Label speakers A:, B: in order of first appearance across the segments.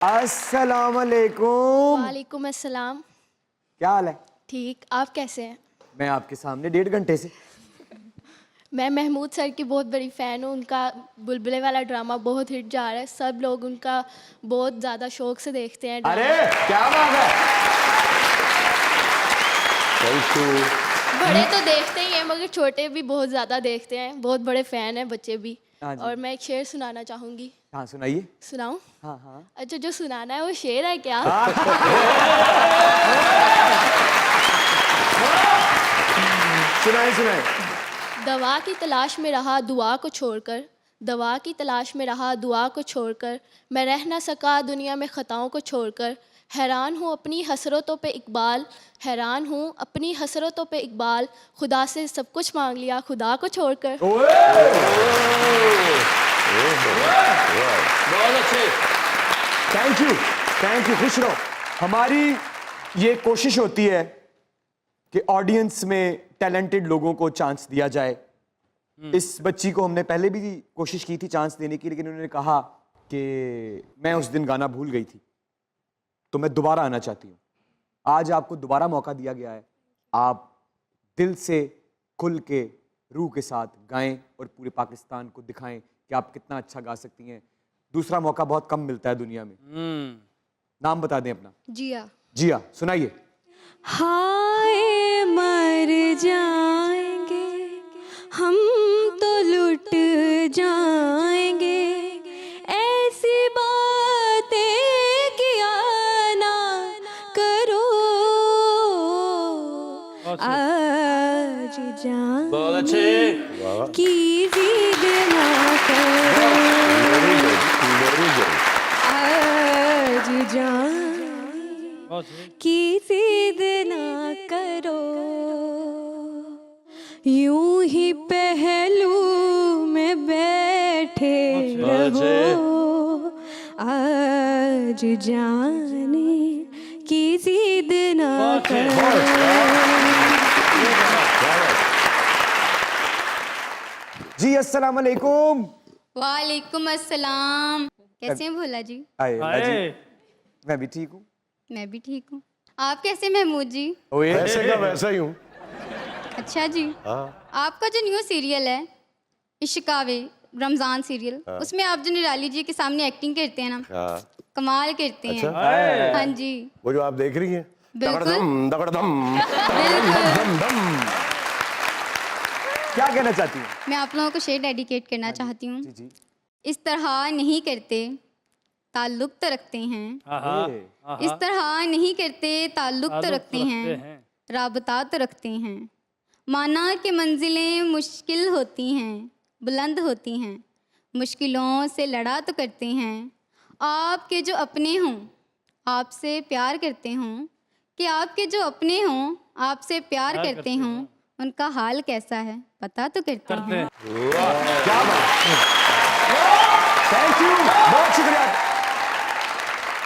A: अस्सलाम वालेकुम।
B: वालेकुम अस्सलाम।
A: क्या हाल है?
B: ठीक, आप कैसे हैं?
A: मैं आपके सामने 1.5 घंटे से।
B: मैं महमूद सर की बहुत बड़ी फ़ैन हूँ। उनका बुलबुले वाला ड्रामा बहुत हिट जा रहा है। सब लोग उनका बहुत ज़्यादा शौक से देखते हैं
A: अरे
B: ड्रामा।
A: क्या बात है।
B: बड़े तो देखते ही हैं मगर छोटे भी बहुत ज़्यादा देखते हैं। बहुत बड़े फ़ैन हैं बच्चे भी।
A: हाँ जी।
B: और मैं एक शेर सुनाना चाहूँगी।
A: हाँ सुनाइए।
B: सुनाऊँ?
A: हाँ हाँ।
B: अच्छा, जो सुनाना है वो शेर है क्या?
A: सुनाए सुनाए।
B: दवा की तलाश में रहा दुआ को छोड़कर, दवा की तलाश में रहा दुआ को छोड़कर, मैं रह ना सका दुनिया में ख़ताओं को छोड़कर। हैरान हूँ अपनी हसरतों पे इकबाल, हैरान हूँ अपनी हसरतों पे इकबाल, खुदा से सब कुछ मांग लिया खुदा को छोड़कर।
C: बहुत अच्छे।
A: थैंक यू, खुश रहो। हमारी ये कोशिश होती है कि ऑडियंस में टैलेंटेड लोगों को चांस दिया जाए। इस बच्ची को हमने पहले भी कोशिश की थी चांस देने की, लेकिन उन्होंने कहा कि मैं उस दिन गाना भूल गई थी, तो मैं दोबारा आना चाहती हूँ। आज आपको दोबारा मौका दिया गया है। आप दिल से खुल के रूह के साथ गाएं और पूरे पाकिस्तान को दिखाएं कि आप कितना अच्छा गा सकती हैं। दूसरा मौका बहुत कम मिलता है दुनिया में। नाम बता दें अपना।
B: जिया।
A: जिया, सुनाइए।
D: हाय मर जाएंगे हम तो लुट जाएंगे, ऐसी बातें किया ना करो, आज जान
C: बहुत अच्छे।
D: की जिद ना करो, आज जान की जिद ना करो, यूं ही पहलू में बैठे रहो, आज जाने की जिद ना करो।
A: जी अस्सलाम वालेकुम।
D: वालेकुम अस्सलाम। कैसे हैं भोला जी?
A: आए अल्लाह जी। मैं भी ठीक हूँ।
D: मैं भी ठीक हूँ। आप कैसे महमूद जी?
A: ओए
C: ऐसे का वैसा ही हूँ।
D: अच्छा जी।
C: हाँ।
D: आपका जो न्यू सीरियल है इश्कावे, रमजान सीरियल, उसमें आप जो निराली जी के सामने एक्टिंग करते हैं ना,
C: हाँ।
D: कमाल करते हैं।
C: अच्छा।
D: हाँ जी,
C: वो जो आप देख रही हैं,
D: बिल्कुल।
C: दगड़दम दगड़दम
D: बिल्कुल।
A: क्या कहना चाहती हूँ?
D: मैं आप लोगों को शेर डेडिकेट करना चाहती हूँ।
A: जी जी।
D: इस तरह नहीं करते ताल्लुक तो रखते हैं, इस तरह नहीं करते ताल्लुक तो रखते हैं, राबता तो रखते हैं, माना कि मंजिलें मुश्किल होती हैं, बुलंद होती हैं, मुश्किलों से लड़ा तो करते हैं। आपके जो अपने हों आपसे प्यार करते हों, कि आपके जो अपने हों आपसे प्यार करते हों, उनका हाल कैसा है पता तो करते हैं।
A: क्या बात। थैंक यू, बहुत शुक्रिया।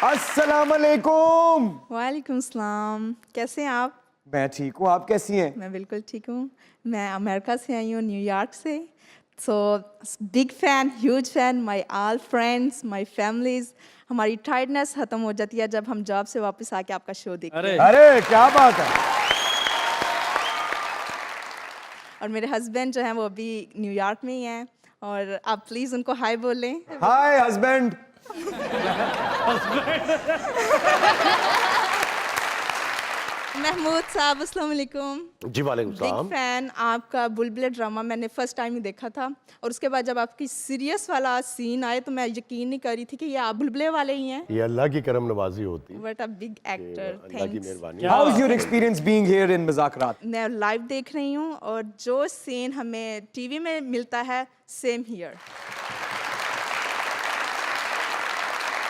A: अस्सलाम वालेकुम।
E: वालेकुम सलाम। कैसे हैं आप?
A: मैं ठीक हूँ, आप कैसी हैं?
E: मैं बिल्कुल ठीक हूँ। मैं अमेरिका से आई हूँ, न्यूयॉर्क से। So big fan, huge fan, my all friends, my families. हमारी टायर्डनेस ख़त्म हो जाती है जब हम जॉब से वापस आके आपका शो देखते हैं।
A: अरे क्या बात है।
E: और मेरे हस्बैंड जो हैं वो अभी न्यूयॉर्क में ही हैं, और आप प्लीज़ उनको हाय बोलें।
A: हाय हस्बैंड।
E: महमूद साहब अस्सलाम वालेकुम।
C: जी वालेकुम
E: बिग
C: सलाम।
E: फैन आपका। बुलबुले ड्रामा मैंने फर्स्ट टाइम ही देखा था, और उसके बाद जब आपकी सीरियस वाला सीन आए तो मैं यकीन नहीं कर रही थी कि ये आप बुलबुले वाले ही हैं।
C: ये अल्लाह की करम नवाजी होती है।
E: What a big actor.
C: Allah की
E: थैंक्स।
C: मेहरबानी।
A: How is your experience being here in Mazaaq Raat?
E: मैं लाइव देख रही हूँ, और जो सीन हमें टीवी में मिलता है सेम हियर।